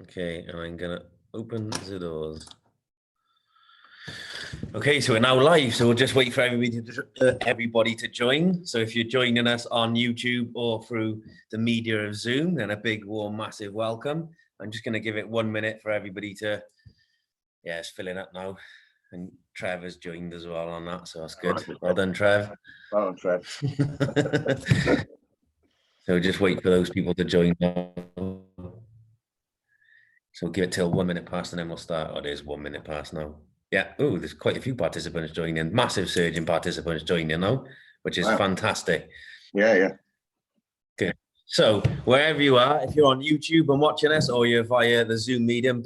Okay, and I'm gonna open the doors. Okay, so we're now live, so we'll just wait for everybody to join. So if you're joining us on YouTube or through the media of Zoom, then a big, warm, massive welcome. I'm just gonna give it 1 minute for everybody to, yeah, it's filling up now. And Trevor's joined as well on that, so that's good. Well done, Trev. Well done, Trev. So just wait for those people to join. So give it till 1 minute past and then we'll start. Oh, it is 1 minute past now. Yeah. Oh, there's quite a few participants joining in. Massive surge in participants joining now, which is fantastic. Yeah. Good. So wherever you are, if you're on YouTube and watching us or you're via the Zoom medium,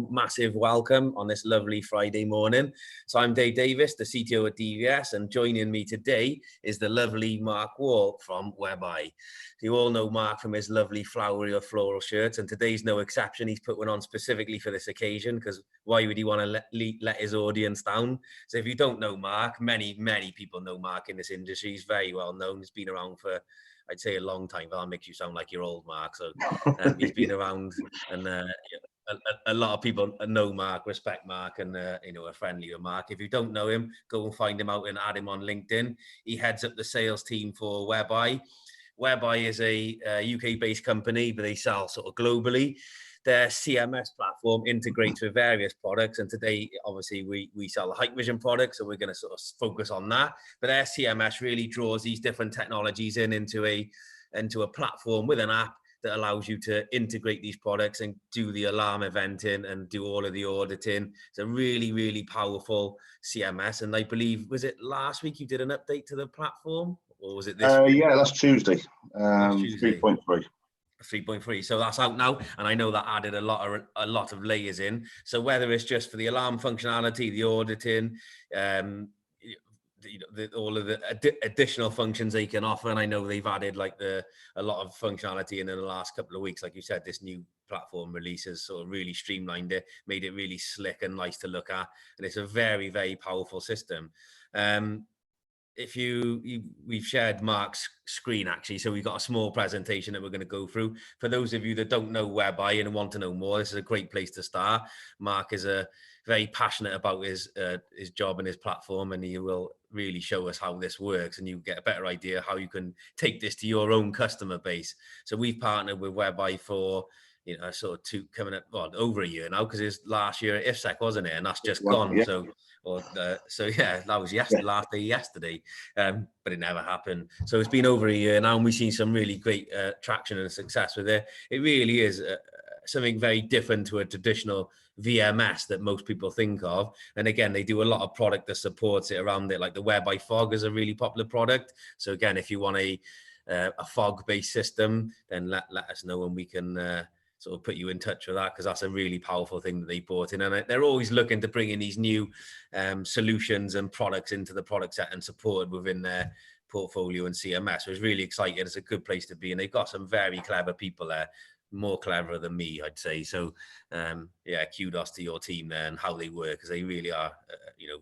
massive welcome on this lovely Friday morning. So I'm Dave Davis, the CTO at DVS, and joining me today is the lovely Mark Wall from Webeye. You all know Mark from his lovely flowery or floral shirts, and today's no exception. He's put one on specifically for this occasion because why would he want to let his audience down? So if you don't know Mark, many people know Mark in this industry. He's very well known. He's been around for, I'd say, a long time, but that makes you sound like you're old, Mark. So he's been around, and a lot of people know Mark, respect Mark, and are friendly with Mark. If you don't know him, go and find him out and add him on LinkedIn. He heads up the sales team for Webeye. Webeye is a UK-based company, but they sell sort of globally. Their CMS platform integrates with various products, and today, obviously, we sell the Hikvision product, so we're going to sort of focus on that. But their CMS really draws these different technologies into a platform with an app that allows you to integrate these products and do the alarm eventing and do all of the auditing. It's a really, really powerful CMS, and I believe, was it last week you did an update to the platform? Or was it this week? Yeah, last Tuesday. 3.3. 3.3. So that's out now, and I know that added a lot of layers in. So whether it's just for the alarm functionality, the auditing, all of the additional functions they can offer, and I know they've added a lot of functionality in the last couple of weeks. Like you said, this new platform release has sort of really streamlined it, made it really slick and nice to look at, and it's a very, very powerful system. We've shared Mark's screen actually, so we've got a small presentation that we're going to go through. For those of you that don't know Webeye and want to know more, this is a great place to start. Mark is very passionate about his job and his platform, and he will really show us how this works, and you get a better idea how you can take this to your own customer base. So we've partnered with Webeye for sort of over a year now, because it's last year at IFSEC, wasn't it? And that's just gone. Yeah. So yeah, that was last day yesterday, but it never happened. So it's been over a year now, and we've seen some really great traction and success with it. It really is something very different to a traditional VMS that most people think of. And again, they do a lot of product that supports it around it, like the Webeye Fog is a really popular product. So again, if you want a fog-based system, then let us know, and we can sort of put you in touch with that, because that's a really powerful thing that they brought in. And they're always looking to bring in these new solutions and products into the product set and support within their portfolio and CMS. So it's really exciting. It's a good place to be. And they've got some very clever people there, more clever than me, I'd say. So yeah, kudos to your team there and how they work, because they really are,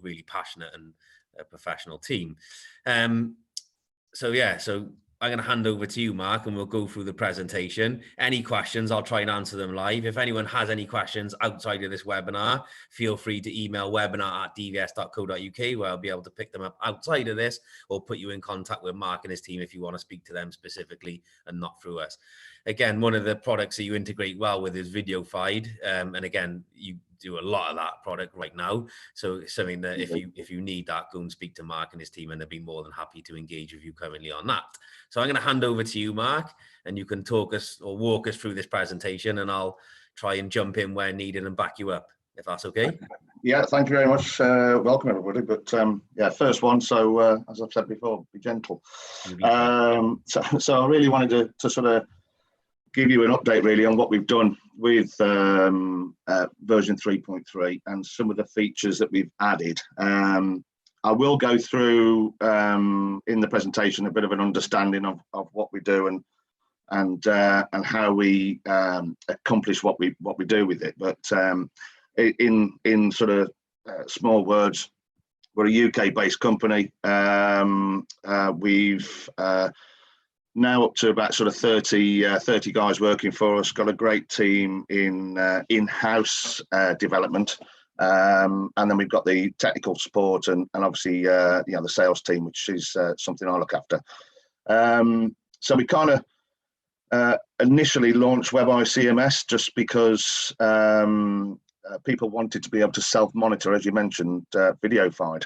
really passionate and a professional team. So I'm going to hand over to you, Mark, and we'll go through the presentation. Any questions, I'll try and answer them live. If anyone has any questions outside of this webinar, feel free to email webinar@dvs.co.uk, where I'll be able to pick them up outside of this, or put you in contact with Mark and his team if you want to speak to them specifically and not through us. Again, one of the products that you integrate well with is VideoFide. And again, you do a lot of that product right now. So it's something that if you need that, go and speak to Mark and his team, and they'll be more than happy to engage with you currently on that. So I'm going to hand over to you, Mark, and you can talk us or walk us through this presentation, and I'll try and jump in where needed and back you up, if that's okay. Yeah, thank you very much. Welcome, everybody. But yeah, first one. So as I've said before, be gentle. So I really wanted to sort of give you an update really on what we've done with version 3.3 and some of the features that we've added. I will go through in the presentation a bit of an understanding of what we do and how we accomplish what we do with it. But in sort of small words, we're a UK-based company. We've now up to about sort of 30 guys working for us. Got a great team in in-house development, and then we've got the technical support and obviously the sales team, which is something I look after. So we kind of initially launched Webeye CMS just because people wanted to be able to self-monitor, as you mentioned, video-fied.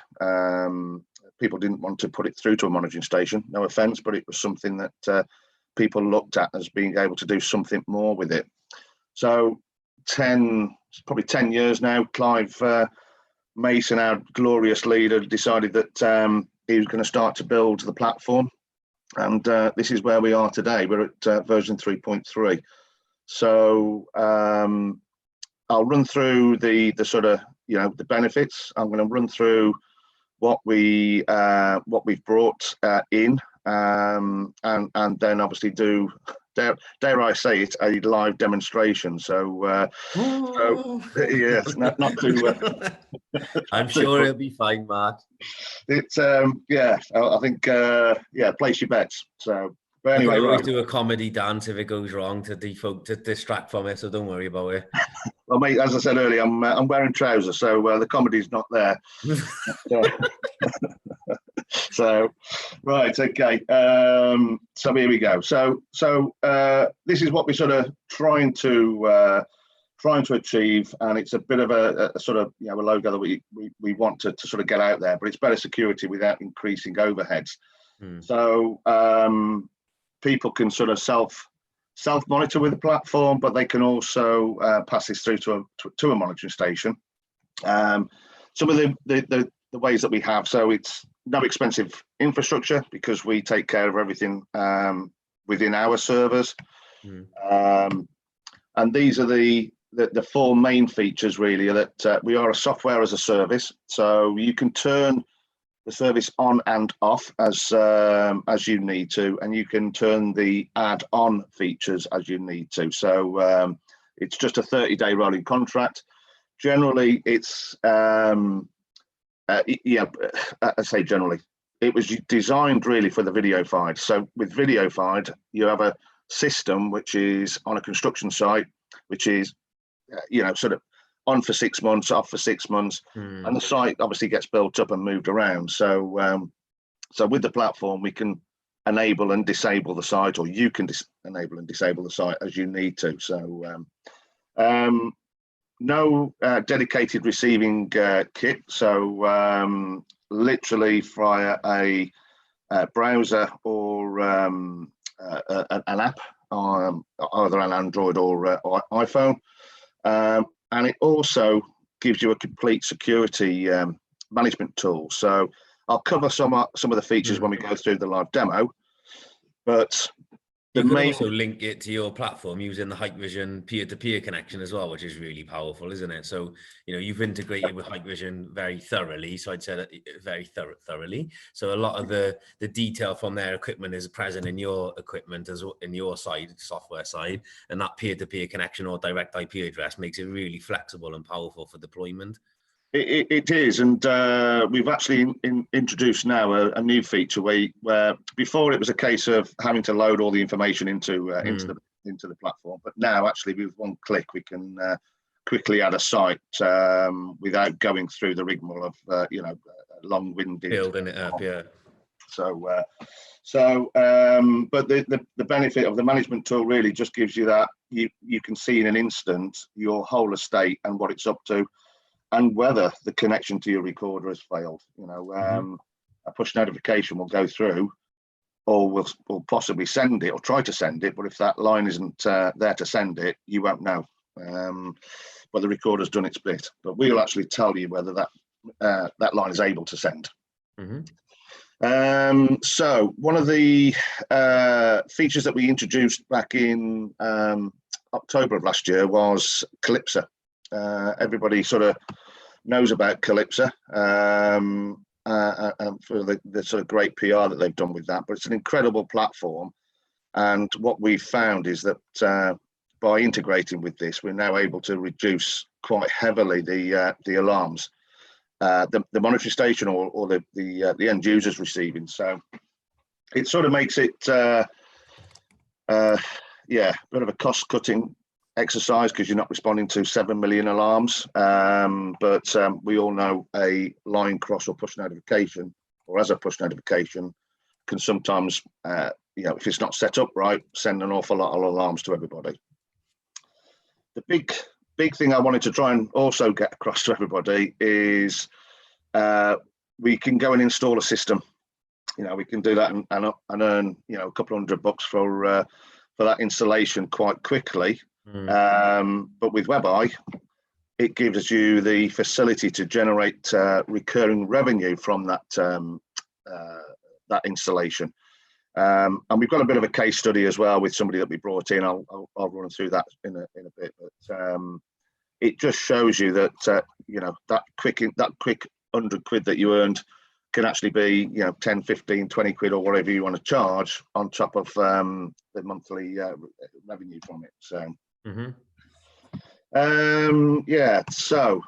People didn't want to put it through to a monitoring station, no offense, but it was something that people looked at as being able to do something more with it. So probably 10 years now, Clive Mason, our glorious leader, decided that he was going to start to build the platform. And this is where we are today. We're at version 3.3. So I'll run through the sort of, the benefits. I'm going to run through what we've brought in, and then obviously do, dare I say it, a live demonstration. So yes, not too. I'm sure it'll be fine, Mark. It's I think place your bets. So, but anyway, I can always do a comedy dance if it goes wrong to distract from it. So don't worry about it. Well, mate, as I said earlier, I'm wearing trousers, so the comedy's not there. So, right, okay. So here we go. So this is what we're sort of trying to achieve, and it's a bit of a sort of a logo that we want to sort of get out there, but it's better security without increasing overheads. So people can sort of self-monitor with the platform, but they can also pass this through to a monitoring station. Some of the ways that we have, so it's no expensive infrastructure because we take care of everything within our servers. And these are the four main features really, that we are a software as a service, so you can turn the service on and off as you need to, and you can turn the add-on features as you need to. So it's just a 30-day rolling contract. Generally, it's I say generally, it was designed really for the video-fied. So with video-fied, you have a system which is on a construction site, which is sort of on for 6 months, off for 6 months, and the site obviously gets built up and moved around. So so with the platform, we can enable and disable the site, or you can enable and disable the site as you need to. So no dedicated receiving kit. So literally via a browser or an app, either an Android or iPhone. And it also gives you a complete security management tool. So I'll cover some of the features when we go through the live demo, but you can also link it to your platform using the Hikvision peer-to-peer connection as well, which is really powerful, isn't it? So, you've integrated with Hikvision very thoroughly. So I'd say that very thoroughly. So a lot of the detail from their equipment is present in your equipment as well, in your software side, and that peer-to-peer connection or direct IP address makes it really flexible and powerful for deployment. It is, and we've actually introduced now a new feature where before it was a case of having to load all the information into the platform, but now actually with one click we can quickly add a site without going through the rigmarole of long-winded building it up. Yeah. So but the benefit of the management tool really just gives you that you can see in an instant your whole estate and what it's up to, and whether the connection to your recorder has failed. A push notification will go through, or will possibly send it or try to send it, but if that line isn't there to send it, you won't know. But the recorder's done its bit. But we'll actually tell you whether that line is able to send. So one of the features that we introduced back in October of last year was Calypso. Everybody sort of knows about Calypso and for the sort of great PR that they've done with that, but it's an incredible platform. And what we've found is that by integrating with this, we're now able to reduce quite heavily the alarms, the monitoring station or the end users receiving. So it sort of makes it Yeah, a bit of a cost-cutting exercise because you're not responding to 7 million alarms. But we all know a line cross or push notification, or as a push notification, can sometimes, if it's not set up right, send an awful lot of alarms to everybody. The big thing I wanted to try and also get across to everybody is we can go and install a system. We can do that and earn, a couple $100 for that installation quite quickly. But with Webeye, it gives you the facility to generate recurring revenue from that installation. And we've got a bit of a case study as well with somebody that we brought in. I'll run through that in a bit. But it just shows you that that quick 100 quid that you earned can actually be 10, 15, 20 quid or whatever you want to charge on top of the monthly revenue from it. So so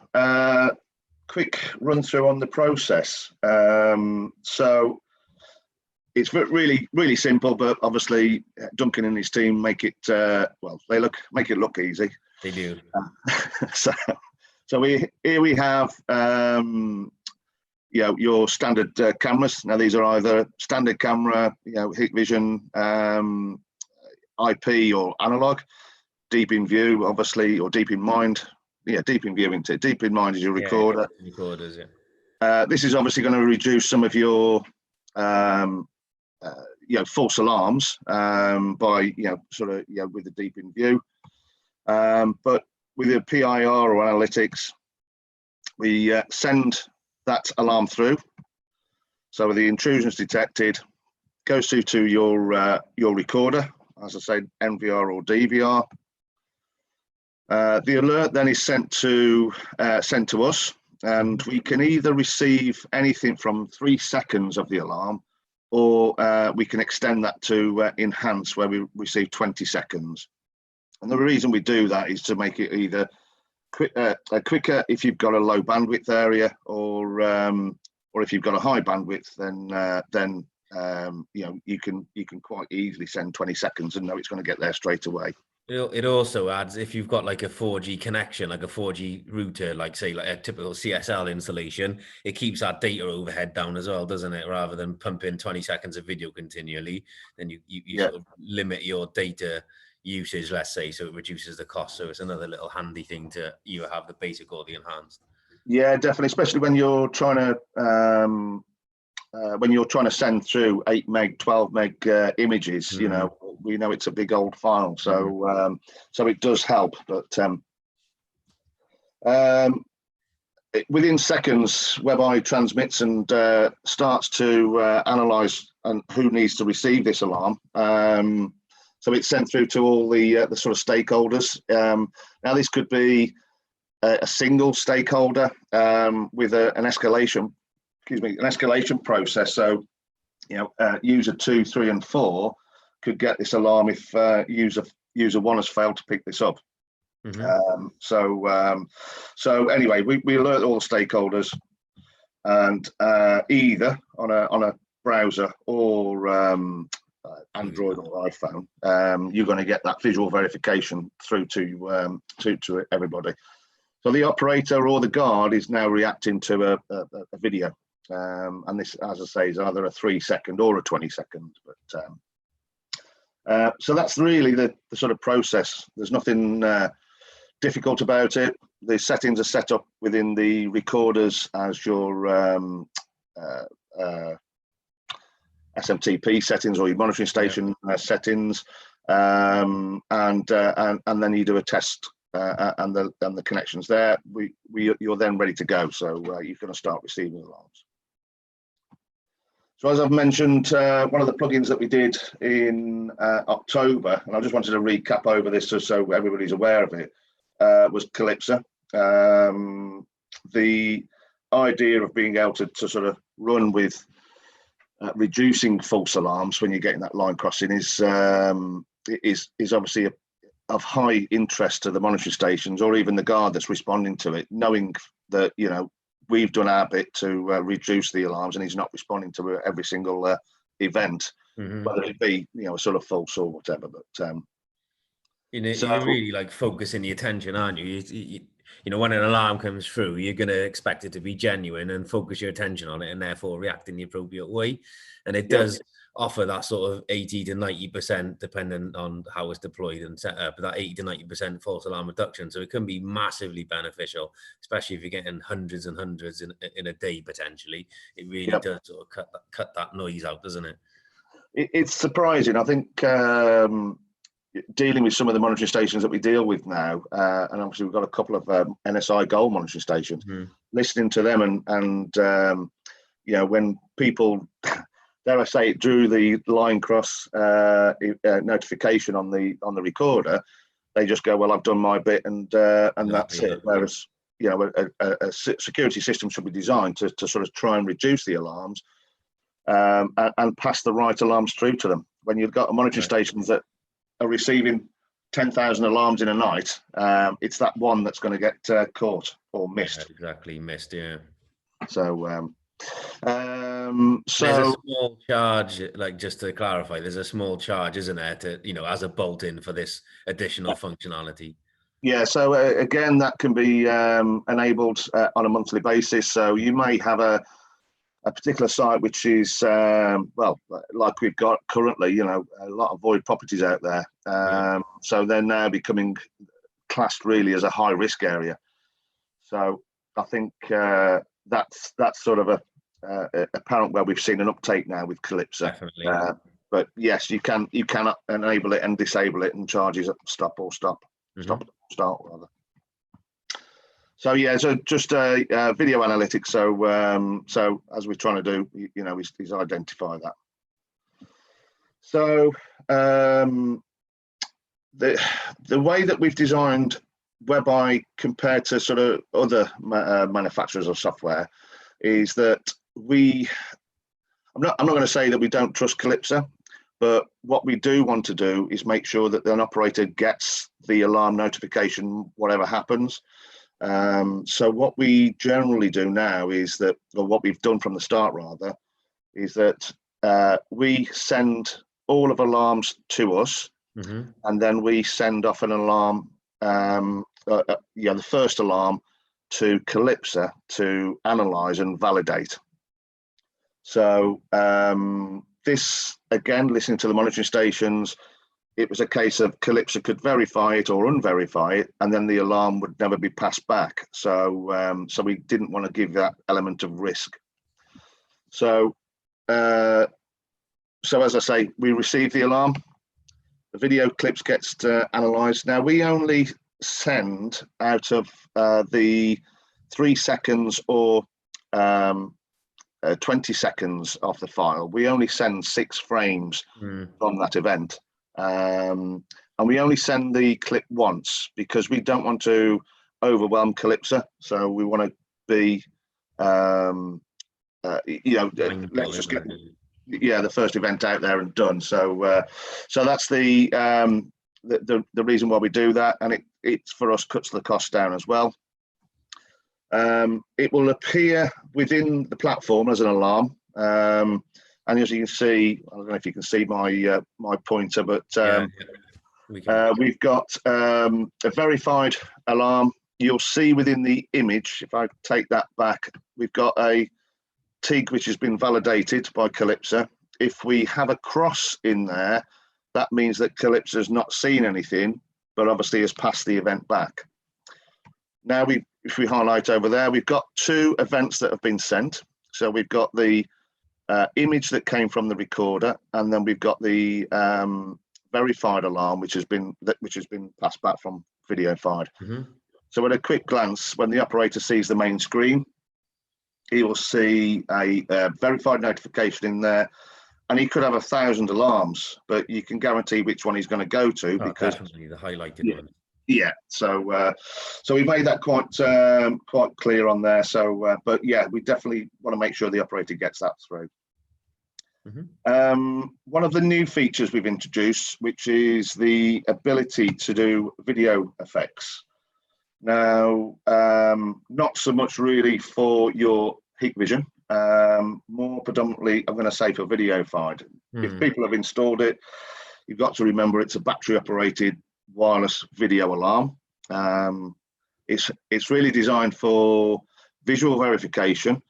quick run through on the process. So it's really simple, but obviously Duncan and his team make it make it look easy. They do. So here we have your standard cameras. Now these are either standard camera, Hikvision, IP or analog. Deep in view, obviously, or deep in mind. Yeah, deep in view into deep in mind is your recorder. Yeah, recorders, this is obviously going to reduce some of your false alarms by with the deep in view. But with the PIR or analytics, we send that alarm through. So the intrusion is detected, goes through to your recorder, as I said, NVR or DVR. The alert then is sent to us, and we can either receive anything from 3 seconds of the alarm, or we can extend that to enhance, where we receive 20 seconds. And the reason we do that is to make it either quicker if you've got a low bandwidth area, or if you've got a high bandwidth, then you can quite easily send 20 seconds and know it's going to get there straight away. It also adds, if you've got like a 4G connection, like a 4G router, like say like a typical CSL installation, it keeps that data overhead down as well, doesn't it? Rather than pumping 20 seconds of video continually, then you sort of limit your data usage, let's say, so it reduces the cost. So it's another little handy thing to either have the basic or the enhanced. Yeah, definitely, especially when you're trying to send through 8 meg, 12 meg images. We know it's a big old file, so so it does help. But within seconds, Webeye transmits and starts to analyze and who needs to receive this alarm. So it's sent through to all the sort of stakeholders. Now this could be a single stakeholder with an escalation process. So user 2, 3, and 4 could get this alarm if user 1 has failed to pick this up. So anyway, we alert all the stakeholders, and either on a browser or Android or iPhone, you're going to get that visual verification through to everybody. So the operator or the guard is now reacting to a video, and this, as I say, is either a 3 second or a 20 second. But so that's really the sort of process. There's nothing difficult about it. The settings are set up within the recorders as your SMTP settings or your monitoring station settings, and then you do a test and the connections there. You're then ready to go. So you're going to start receiving alarms. So as I've mentioned, one of the plugins that we did in October, and I just wanted to recap over this so everybody's aware of it, was Calypso. The idea of being able to sort of run with reducing false alarms when you're getting that line crossing is obviously of high interest to the monitoring stations or even the guard that's responding to it, knowing that we've done our bit to reduce the alarms and he's not responding to every single event. whether it be, you know, a sort of false or whatever. But you're really like focusing the attention, aren't you? You know, when an alarm comes through, you're going to expect it to be genuine and focus your attention on it, and therefore react in the appropriate way. And it does offer that sort of 80 to 90%, depending on how it's deployed and set up, that 80 to 90% false alarm reduction. So it can be massively beneficial, especially if you're getting hundreds and hundreds in a day potentially. It really does sort of cut that noise out, doesn't it? It's surprising. I think dealing with some of the monitoring stations that we deal with now, and obviously we've got a couple of NSI goal monitoring stations, listening to them and you know, when people, dare I say it, drew the line cross notification on the recorder, they just go, well, I've done my bit, and that's it. Whereas, you know, a security system should be designed to sort of try and reduce the alarms and pass the right alarms through to them. When you've got monitoring stations that are receiving 10,000 alarms in a night, it's that one that's going to get caught or missed. Exactly, missed. Yeah. So there's a small charge, like, just to clarify, there's a small charge, isn't there, to, you know, as a bolt-in for this additional functionality? Yeah, so again, that can be enabled on a monthly basis. So you may have a particular site which is, well, like we've got currently, you know, a lot of void properties out there. So they're now becoming classed really as a high-risk area. So I think that's sort of apparent where we've seen an uptake now with Calypso. Definitely. But yes, you can enable it and disable it, and charges stop start rather. So yeah, so just video analytics. So as we're trying to do, you know, is identify that. So the way that we've designed Webeye compared to sort of other manufacturers of software is that I'm not going to say that we don't trust Calypso, but what we do want to do is make sure that an operator gets the alarm notification, whatever happens. So what we generally do now is that, or what we've done from the start rather, is that we send all of alarms to us, and then we send off an alarm, the first alarm, to Calypso to analyze and validate. So this, again, listening to the monitoring stations, it was a case of Calypso could verify it or unverify it, and then the alarm would never be passed back. So so we didn't want to give that element of risk. So so as I say, we receive the alarm, the video clips gets analyzed. Now we only send out of the 3 seconds or 20 seconds of the file, we only send 6 frames from that event. And we only send the clip once because we don't want to overwhelm Calypso. So we want to be, you know, let's just get the first event out there and done. So so that's the reason why we do that, and it's for us cuts the cost down as well. It will appear within the platform as an alarm, and as you can see, I don't know if you can see my my pointer, but we've got a verified alarm. You'll see within the image, if I take that back, we've got a TIG which has been validated by Calypso. If we have a cross in there, that means that Calypso has not seen anything, but obviously has passed the event back. Now, if we highlight over there, we've got 2 events that have been sent. So we've got the image that came from the recorder, and then we've got the verified alarm, which has been passed back from VideoFied. So at a quick glance, when the operator sees the main screen, he will see a verified notification in there, and he could have 1,000 alarms, but you can guarantee which one he's going to go to because definitely the highlighted one. Yeah, so so we made that quite clear on there. So, but yeah, we definitely want to make sure the operator gets that through. One of the new features we've introduced, which is the ability to do video effects. Now, not so much really for your Hikvision, more predominantly, I'm going to say, for videofied. If people have installed it, you've got to remember it's a battery-operated wireless video alarm. It's really designed for visual verification,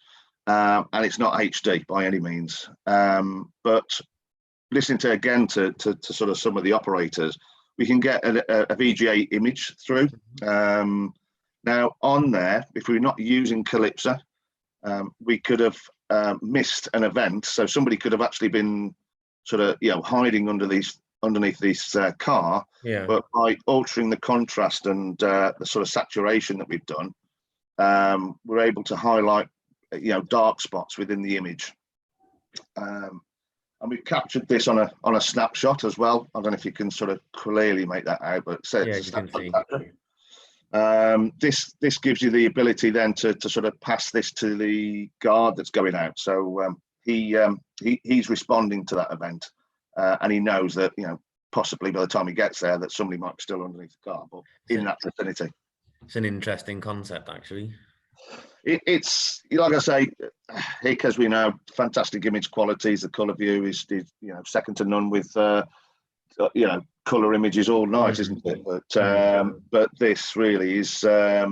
and it's not HD by any means. But listening to sort of some of the operators, we can get a VGA image through. Now on there, if we're not using Calypso, we could have missed an event. So somebody could have actually been sort of hiding underneath this car. Yeah. But by altering the contrast and the sort of saturation that we've done, we're able to highlight dark spots within the image. And we've captured this on a snapshot as well. I don't know if you can sort of clearly make that out, but yeah, you can see. This gives you the ability then to sort of pass this to the guard that's going out. So he's responding to that event, and he knows that possibly by the time he gets there that somebody might be still underneath the car, but in that vicinity. It's an interesting concept, actually. It's like I say, Hick, as we know, fantastic image qualities. The colour view is second to none with colour images all night, isn't it? But this really is a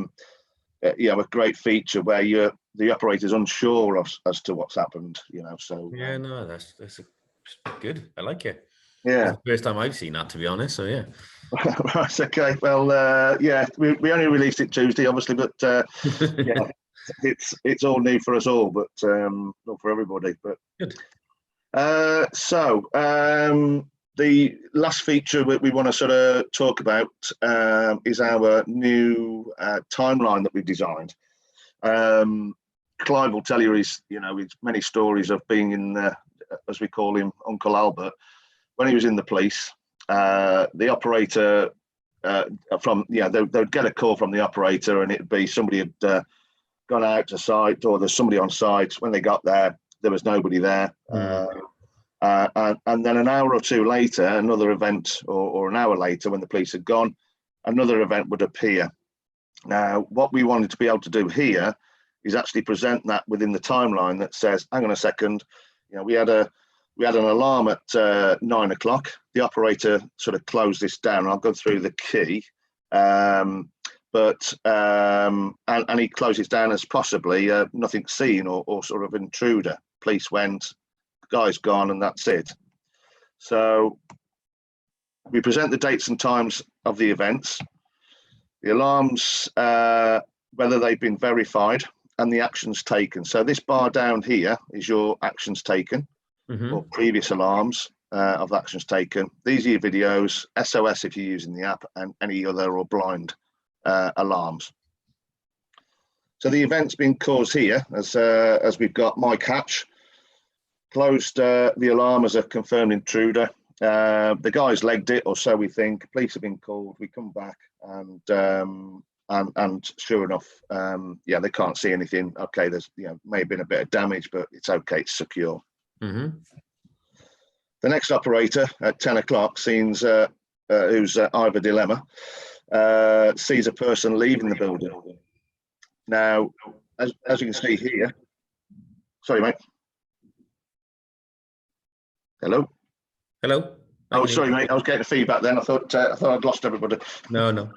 great feature where the operator's unsure as to what's happened. So yeah, no, that's good. I like it. Yeah, it's the first time I've seen that, to be honest. So yeah. Right. Okay. Well, we only released it Tuesday, obviously, but yeah. It's all new for us all, but not for everybody. But good. The last feature we want to sort of talk about is our new timeline that we've designed. Clive will tell you his many stories of being in the, as we call him, Uncle Albert. When he was in the police, the operator they'd get a call from the operator, and it'd be somebody had gone out to site, or there's somebody on site. When they got there was nobody there. And then an hour or two later, another event, or an hour later, when the police had gone, another event would appear. Now, what we wanted to be able to do here is actually present that within the timeline that says, hang on a second, we had an alarm at 9 o'clock. The operator sort of closed this down. I'll go through the key. And he closes down as possibly nothing seen or sort of intruder. Police went, guy's gone, and that's it. So we present the dates and times of the events, the alarms, whether they've been verified, and the actions taken. So this bar down here is your actions taken, or previous alarms of actions taken. These are your videos, SOS if you're using the app, and any other or blind alarms. So the event's been caused here as we've got my catch, closed the alarm as a confirmed intruder. The guy's legged it, or so we think. Police have been called. We come back, and sure enough, they can't see anything. Okay, there's may have been a bit of damage, but it's okay. It's secure. The next operator at 10 o'clock sees who's Ivor Dilemma. Sees a person leaving the building. Now, as you can see here, sorry, mate. Hello. Oh, sorry, mate. I was getting feedback then. I thought I'd lost everybody. No.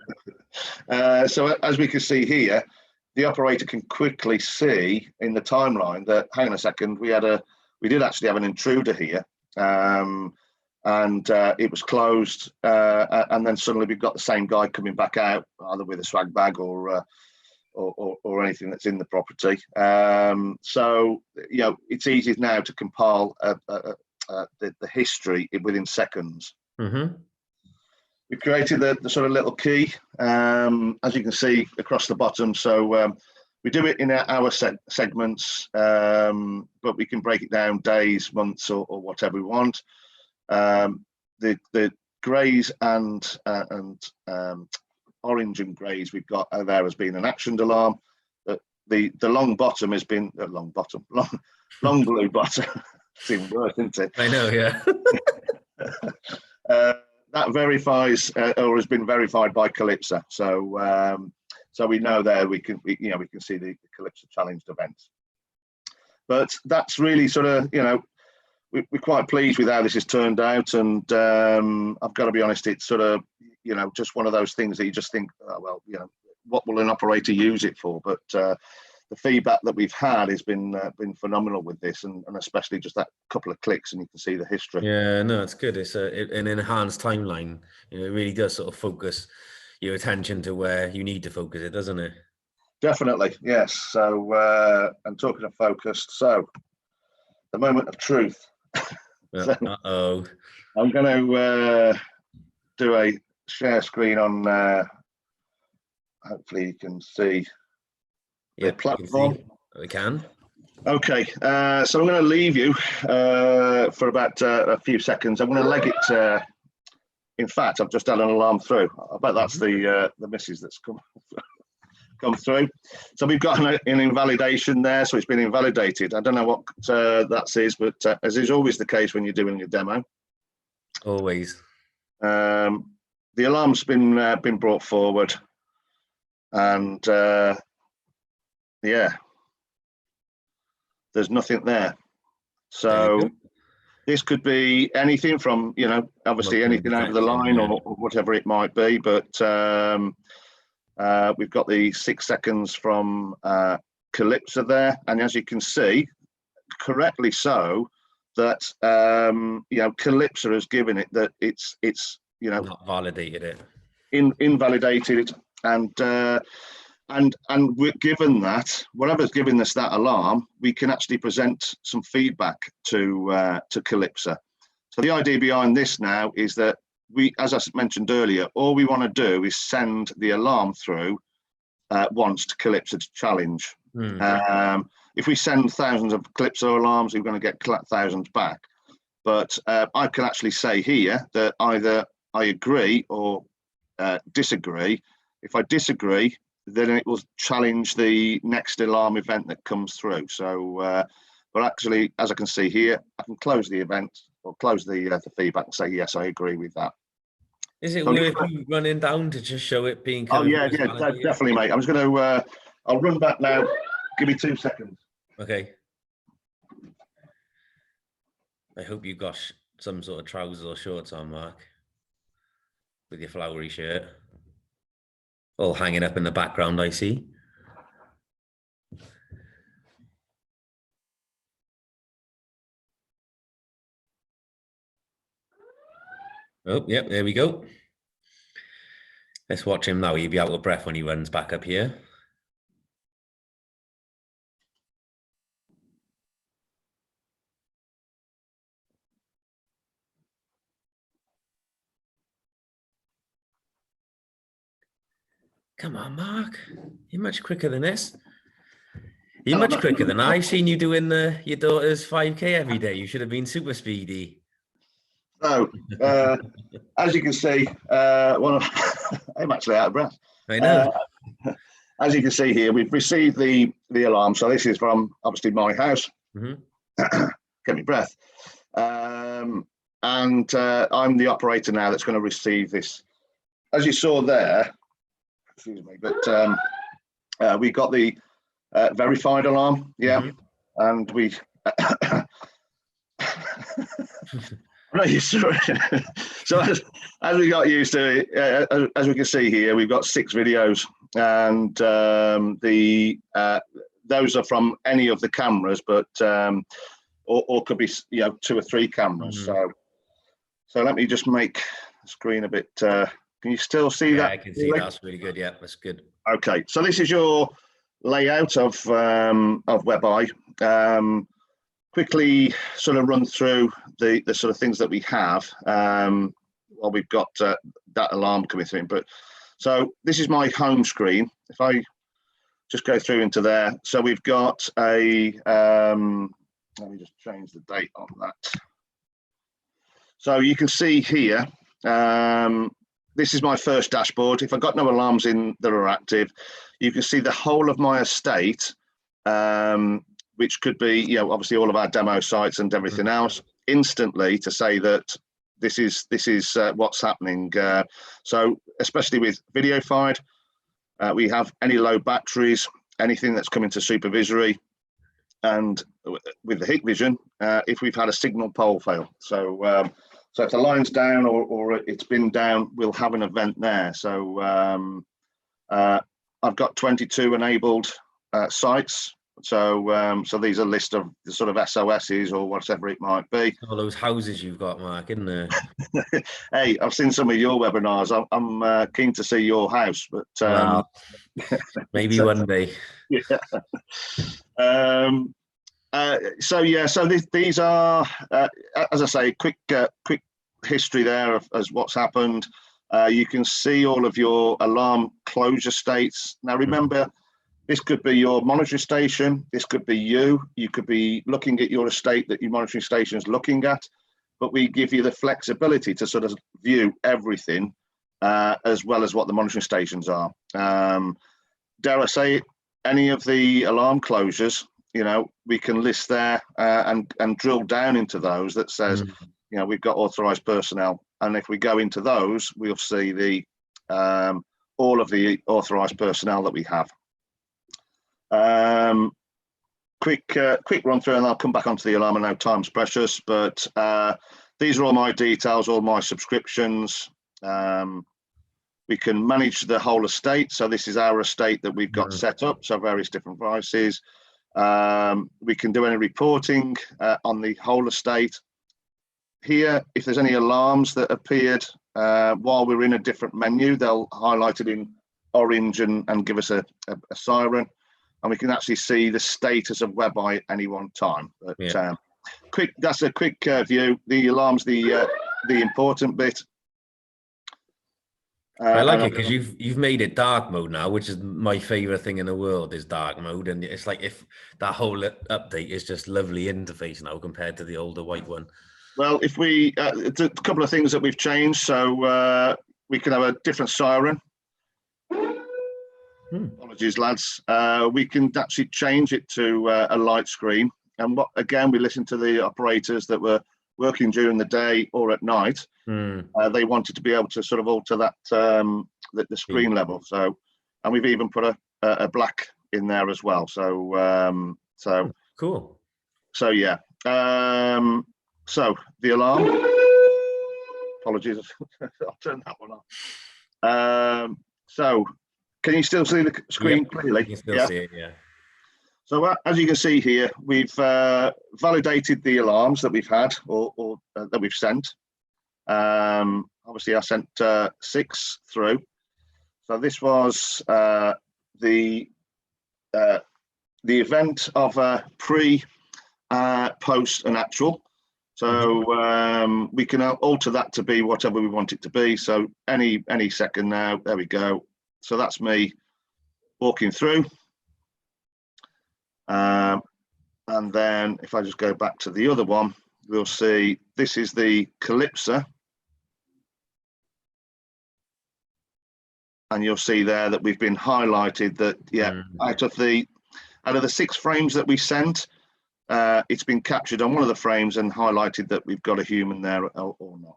So as we can see here, the operator can quickly see in the timeline that, hang on a second, we did actually have an intruder here. And it was closed, and then suddenly we've got the same guy coming back out, either with a swag bag or anything that's in the property. So it's easy now to compile the history within seconds. We've created the sort of little key, as you can see across the bottom. So we do it in hour segments, but we can break it down days, months, or whatever we want. The greys and orange and greys we've got there has been an actioned alarm. The long bottom has been long blue bottom. It's even worse, isn't it? I know, yeah. That verifies or has been verified by Calypso. So we know there we can see the Calypso challenged events. But that's really sort of, you know, we're quite pleased with how this has turned out. And I've got to be honest, it's sort of, you know, just one of those things that you just think, oh, well, you know, what will an operator use it for? But the feedback that we've had has been phenomenal with this, and especially just that couple of clicks, and you can see the history. Yeah, no, it's good. It's an enhanced timeline. You know, it really does sort of focus your attention to where you need to focus it, doesn't it? Definitely, yes. So, and talking of focused, so the moment of truth. So, uh-oh. I'm going to do a share screen on. Hopefully, you can see the platform. We can. Okay, so I'm going to leave you for about a few seconds. I'm going to leg it. In fact, I've just had an alarm through. I bet that's the missus that's come through. So we've got an invalidation there, so it's been invalidated. I don't know what that is, but as is always the case when you're doing a demo. Always. The alarm's been brought forward, and yeah, there's nothing there. So this could be anything from, you know, obviously anything over the line or whatever it might be, but we've got the 6 seconds from Calypso there, and as you can see, correctly so, that you know, Calypso has given it that it's you know, not validated it, invalidated, and we're given that whatever's giving us that alarm, we can actually present some feedback to Calypso. So the idea behind this now is that we, as I mentioned earlier, all we want to do is send the alarm through once to Calypso to challenge. If we send thousands of Calypso alarms, we're going to get thousands back. But I can actually say here that either I agree or disagree. If I disagree, then it will challenge the next alarm event that comes through. So, but actually, as I can see here, I can close the event or close the feedback and say, yes, I agree with that. Is it worth you running down to just show it being? Oh yeah, definitely, mate. I'm just going to, I'll run back now. Give me 2 seconds. Okay. I hope you got some sort of trousers or shorts on, Mark, with your flowery shirt. All hanging up in the background, I see. Oh, yep, there we go. Let's watch him now. He'll be out of breath when he runs back up here. Come on, Mark. You're much quicker than this. You're much quicker than I've seen you doing your daughter's 5K every day. You should have been super speedy. So, as you can see, I'm actually out of breath. I know. As you can see here, we've received the alarm. So this is from obviously my house. Get me breath. And I'm the operator now that's going to receive this. As you saw there, excuse me, but we got the verified alarm, yeah, and we. I'm not used to it. So as we got used to it, as we can see here, we've got 6 videos, and those are from any of the cameras, but or could be, you know, 2 or 3 cameras. So let me just make the screen a bit. Can you still see that? I can see that's really good. Yeah, that's good. Okay, so this is your layout of Webeye. Quickly sort of run through the sort of things that we have while we've got that alarm coming through. But so this is my home screen. If I just go through into there, so we've got a let me just change the date on that. So you can see here, this is my first dashboard. If I've got no alarms in that are active, you can see the whole of my estate, which could be, you know, obviously all of our demo sites and everything else, instantly to say that this is what's happening. So especially with VideoFide, we have any low batteries, anything that's coming to supervisory. and with the Hikvision, if we've had a signal pole fail. So so if the line's down or it's been down, we'll have an event there. So I've got 22 enabled sites. So so these are a list of the sort of SOSs or whatever it might be. All those houses you've got, Mark, isn't there? Hey, I've seen some of your webinars. I'm keen to see your house, but Well, maybe one day. Yeah. So yeah, so these are, as I say, quick history there of as what's happened. You can see all of your alarm closure states. Now remember, this could be your monitoring station. This could be you. You could be looking at your estate that your monitoring station is looking at, but we give you the flexibility to sort of view everything as well as what the monitoring stations are. Dare I say, any of the alarm closures, you know, we can list there and drill down into those that says, you know, we've got authorized personnel. And if we go into those, we'll see the all of the authorized personnel that we have. Quick run through, and I'll come back onto the alarm. I know time's precious, but these are all my details, all my subscriptions. We can manage the whole estate. So this is our estate that we've got set up. So various different prices. We can do any reporting on the whole estate. Here, if there's any alarms that appeared while we're in a different menu, they'll highlight it in orange and give us a siren. And we can actually see the status of Webeye at any one time. But that's a quick view. The alarm's the important bit. I like it because you've made it dark mode now, which is my favorite thing in the world is dark mode, and it's like if that whole update is just lovely interface now compared to the older white one. Well, if we a couple of things that we've changed, so we can have a different siren. Apologies, lads. We can actually change it to a light screen, and what again we listen to the operators that were working during the day or at night. They wanted to be able to sort of alter that the screen level. So, and we've even put a black in there as well. So so cool. So yeah. So the alarm. Apologies, I'll turn that one off. So can you still see the screen clearly? You can still see it, yeah. So as you can see here, we've validated the alarms that we've had or that we've sent. Obviously, I sent 6 through. So this was the event of pre, post, and actual. So we can alter that to be whatever we want it to be. So any second now, there we go. So that's me walking through. And then if I just go back to the other one, we'll see this is the Calypso. And you'll see there that we've been highlighted that, out of the 6 frames that we sent, it's been captured on one of the frames and highlighted that we've got a human there or not.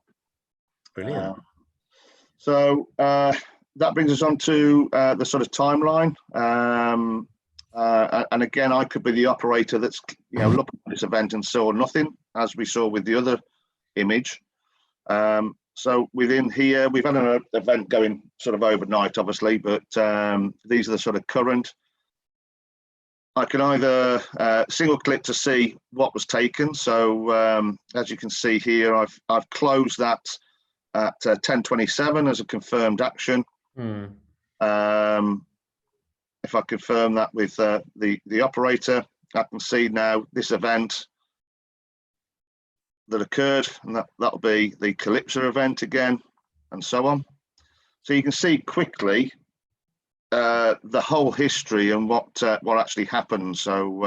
Brilliant. So that brings us on to the sort of timeline. And again, I could be the operator that's looking at this event and saw nothing, as we saw with the other image. So within here, we've had an event going sort of overnight, obviously, but these are the sort of current. I can either single click to see what was taken. So as you can see here, I've closed that at 10:27 as a confirmed action. If I confirm that with the operator, I can see now this event that occurred, and that'll be the Calypso event again, and so on. So you can see quickly the whole history and what actually happened. So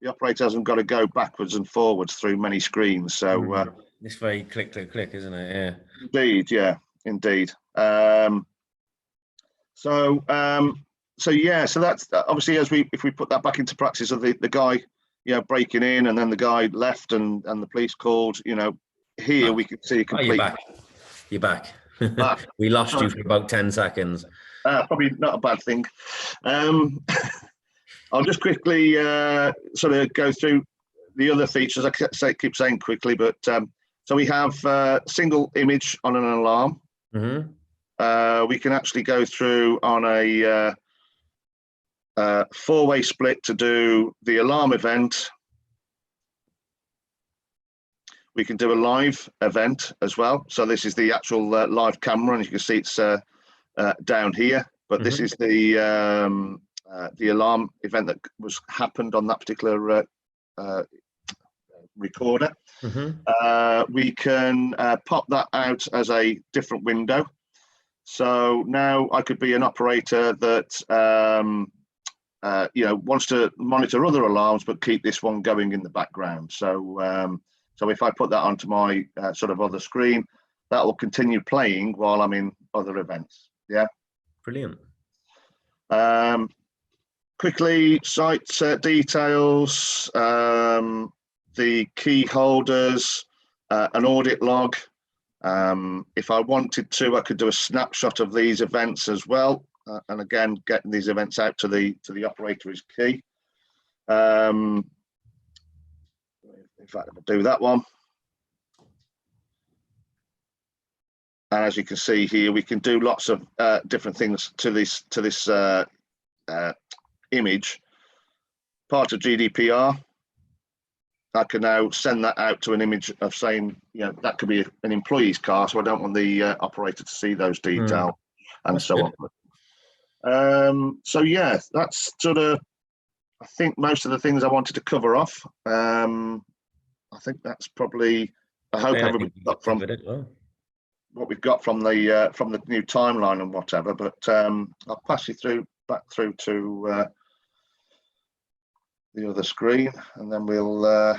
the operator hasn't got to go backwards and forwards through many screens. So it's very click, click, click, isn't it? Yeah. Indeed, yeah, indeed. So yeah, so that's obviously if we put that back into practice of the guy, breaking in, and then the guy left and the police called, here we can see a complete. You're back. We lost you for about 10 seconds. Probably not a bad thing. I'll just quickly sort of go through the other features. I keep saying quickly, but so we have single image on an alarm. We can actually go through on a four-way split to do the alarm event. We can do a live event as well. So this is the actual live camera, and you can see it's down here. But this is the alarm event that happened on that particular recorder. We can pop that out as a different window. So now I could be an operator that wants to monitor other alarms but keep this one going in the background. So so if I put that onto my sort of other screen, that will continue playing while I'm in other events. Yeah, brilliant. Quickly, site details, the key holders, an audit log. If I wanted to, I could do a snapshot of these events as well. And again, getting these events out to the operator is key. In fact, I'll do that one. And as you can see here, we can do lots of different things to this image. Part of GDPR, I can now send that out to an image of saying, that could be an employee's car, so I don't want the operator to see those details and that's so good. On. So yeah, that's sort of, I think, most of the things I wanted to cover off. I think that's probably, I hope everybody got from what we've got from the new timeline and whatever, but I'll pass you back through to the other screen, and then we'll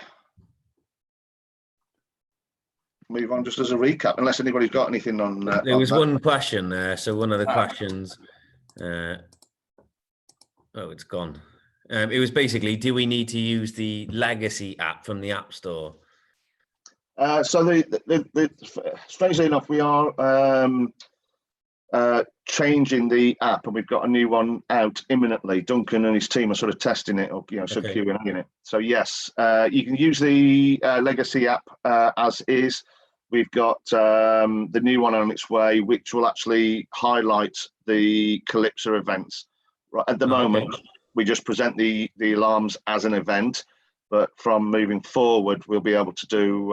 move on just as a recap, unless anybody's got anything on. There was one question there. So one of the questions, oh, it's gone. It was basically, do we need to use the legacy app from the App Store? So strangely enough, we are changing the app, and we've got a new one out imminently. Duncan and his team are sort of testing it, or sort of Q&A it. So yes, you can use the legacy app as is. We've got the new one on its way, which will actually highlight the Calypso events. Right at the moment, we just present the alarms as an event, but from moving forward, we'll be able to do,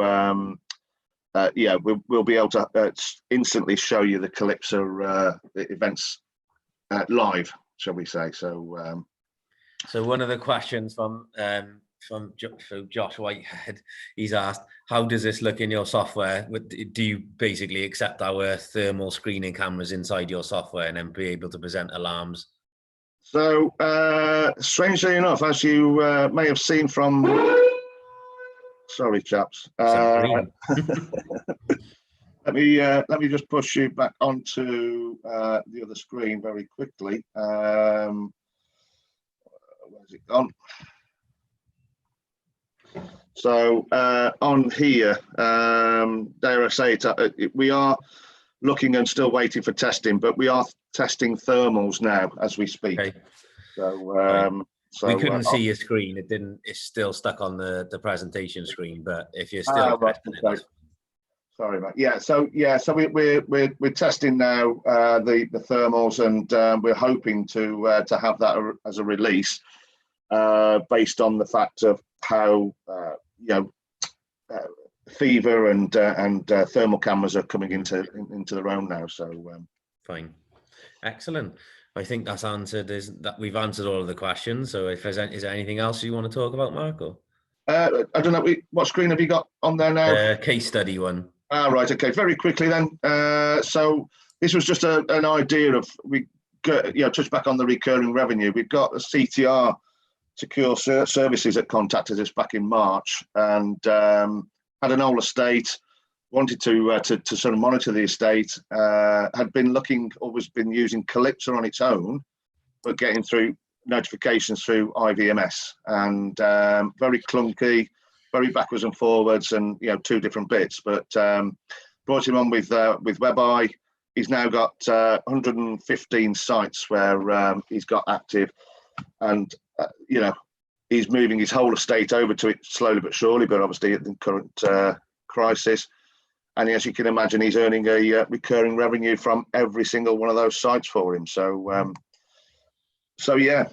we'll be able to instantly show you the Calypso events live, shall we say? So, so one of the questions from Josh Whitehead, he's asked, how does this look in your software? Do you basically accept our thermal screening cameras inside your software and then be able to present alarms? So, strangely enough, as you may have seen from, sorry, chaps. Let me just push you back onto the other screen very quickly. Where's it gone? So on here, dare I say it, we are looking and still waiting for testing, but we are testing thermals now as we speak. Okay. So, we couldn't see your screen. It didn't. It's still stuck on the presentation screen. But if you're still testing it, sorry about So we're testing now the thermals, and we're hoping to have that as a release based on the fact of how fever and thermal cameras are coming into their own now. So fine, excellent. I think that's answered. That we've answered all of the questions. So if is there anything else you want to talk about, Marco? I don't know. What screen have you got on there now? Case study one. Right. Okay. Very quickly then. So this was just an idea of touch back on the recurring revenue. We've got a CTR, Secure Services, that contacted us back in March, and had an old estate, wanted to sort of monitor the estate, had always been using Calypso on its own, but getting through notifications through IVMS, and very clunky, very backwards and forwards, and two different bits. But brought him on with Webeye. He's now got 115 sites where he's got active. and you know, he's moving his whole estate over to it slowly but surely, but obviously at the current crisis. And as you can imagine, he's earning a recurring revenue from every single one of those sites for him. So, so yeah,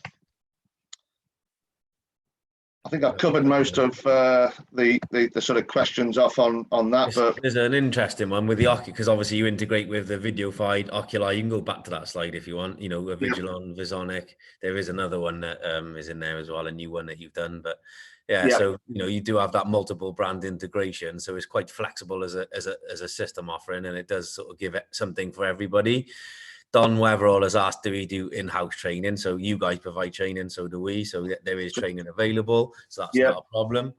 I think I've covered most of the sort of questions off on that. But there's an interesting one with the Oculus, because obviously you integrate with the videofied Oculi. You can go back to that slide if you want. You know, a Vigilon, Visonic. There is another one that is in there as well, a new one that you've done. But yeah, so you know, you do have that multiple brand integration, so it's quite flexible as a system offering, and it does sort of give it something for everybody. Don Weatherall has asked, do we do in-house training? So you guys provide training, so do we. So there is training available, so that's not a problem.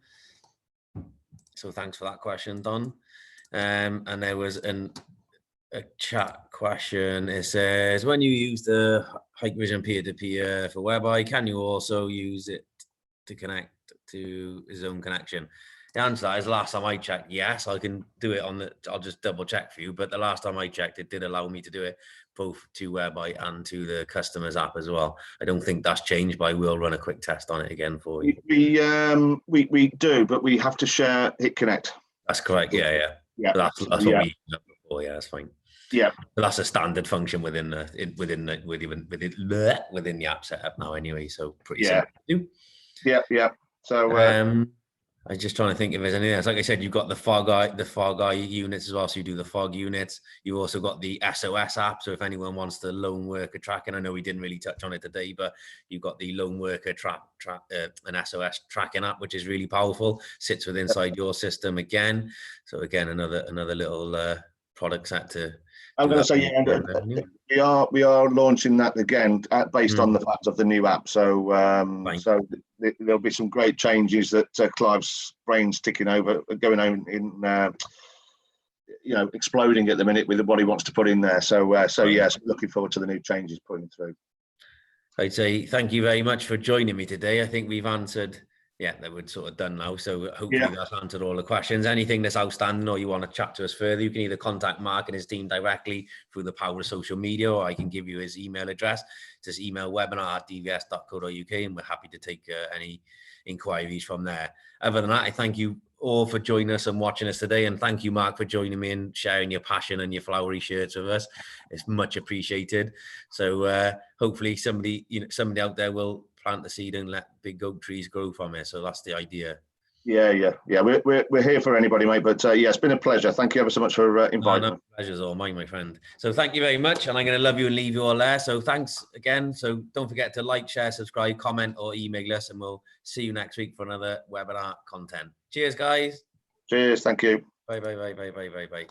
So thanks for that question, Don. And there was a chat question. It says, when you use the Hikvision peer-to-peer for Webeye, can you also use it to connect to his own connection? The answer is, last time I checked, yes, I can do it on the, I'll just double check for you, but the last time I checked, it did allow me to do it both to Webeye and to the customer's app as well. I don't think that's changed, but I will run a quick test on it again for you. We do, but we have to share HitConnect. That's correct. Yeah. That's what we used before. Yeah, that's fine. Yeah, but that's a standard function within the app setup now, anyway. So pretty simple to do. Yeah. So I'm just trying to think if there's anything else. Like I said, you've got the fog eye units as well. So you do the fog units. You've also got the SOS app. So if anyone wants the lone worker tracking, I know we didn't really touch on it today, but you've got the lone worker an SOS tracking app, which is really powerful. Sits within inside your system again. So again, another little product set to. I'm going to say, we are launching that again based on the fact of the new app. So so there'll be some great changes that Clive's brain's ticking over, going on in, you know, exploding at the minute with what he wants to put in there. So yes, looking forward to the new changes putting through. I'd say thank you very much for joining me today. I think we've answered. Yeah, that we're sort of done now. So hopefully that's answered all the questions. Anything that's outstanding or you want to chat to us further, you can either contact Mark and his team directly through the power of social media, or I can give you his email address. Just email webinar@dvs.co.uk, and we're happy to take any inquiries from there. Other than that, I thank you all for joining us and watching us today. And thank you, Mark, for joining me and sharing your passion and your flowery shirts with us. It's much appreciated. So hopefully somebody out there will plant the seed and let big oak trees grow from it. So that's the idea. Yeah. We're here for anybody, mate. But yeah, it's been a pleasure. Thank you ever so much for inviting me. Pleasure's all mine, my friend. So thank you very much, and I'm going to love you and leave you all there. So thanks again. So don't forget to like, share, subscribe, comment, or email us, and we'll see you next week for another webinar content. Cheers, guys. Cheers. Thank you. Bye.